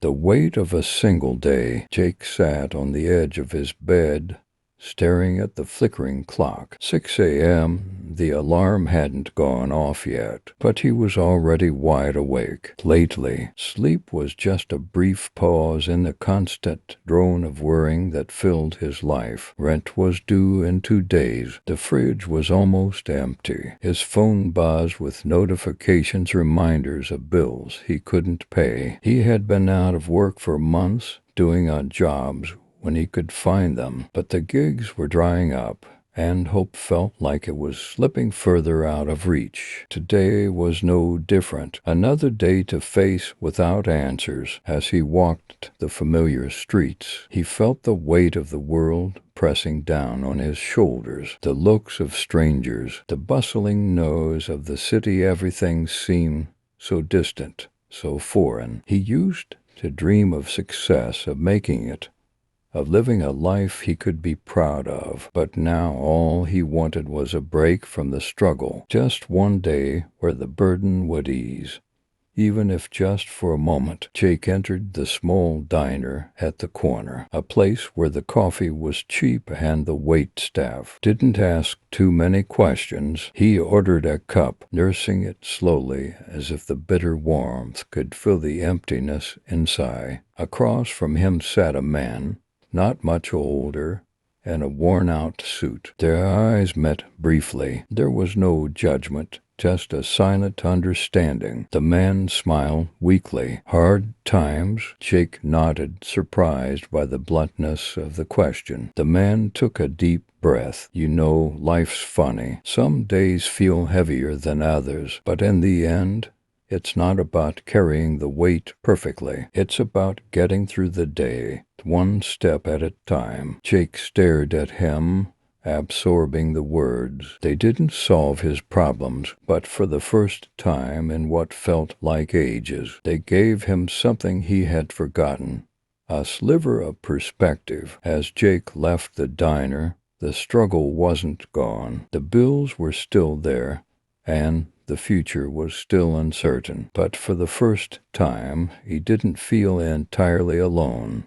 The weight of a single day. Jake sat on the edge of his bed, staring at the flickering clock. 6 a.m. The alarm hadn't gone off yet, but he was already wide awake. Lately, sleep was just a brief pause in the constant drone of worrying that filled his life. Rent was due in 2 days. The fridge was almost empty. His phone buzzed with notifications, reminders of bills he couldn't pay. He had been out of work for months, doing odd jobs when he could find them, but the gigs were drying up, and hope felt like it was slipping further out of reach. Today was no different. Another day to face without answers. As he walked the familiar streets, he felt the weight of the world pressing down on his shoulders. The looks of strangers, the bustling noise of the city, everything seemed so distant, so foreign. He used to dream of success, of making it, of living a life he could be proud of. But now all he wanted was a break from the struggle, just one day where the burden would ease, even if just for a moment. Jake entered the small diner at the corner, a place where the coffee was cheap and the waitstaff didn't ask too many questions. He ordered a cup, nursing it slowly as if the bitter warmth could fill the emptiness inside. Across from him sat a man, not much older, in a worn-out suit. Their eyes met briefly. There was no judgment, just a silent understanding. The man smiled weakly. "Hard times?" Jake nodded, surprised by the bluntness of the question. The man took a deep breath. "You know, life's funny. Some days feel heavier than others, but in the end, it's not about carrying the weight perfectly. It's about getting through the day, one step at a time." Jake stared at him, absorbing the words. They didn't solve his problems, but for the first time in what felt like ages, they gave him something he had forgotten, a sliver of perspective. As Jake left the diner, the struggle wasn't gone. The bills were still there, and the future was still uncertain. But for the first time, he didn't feel entirely alone.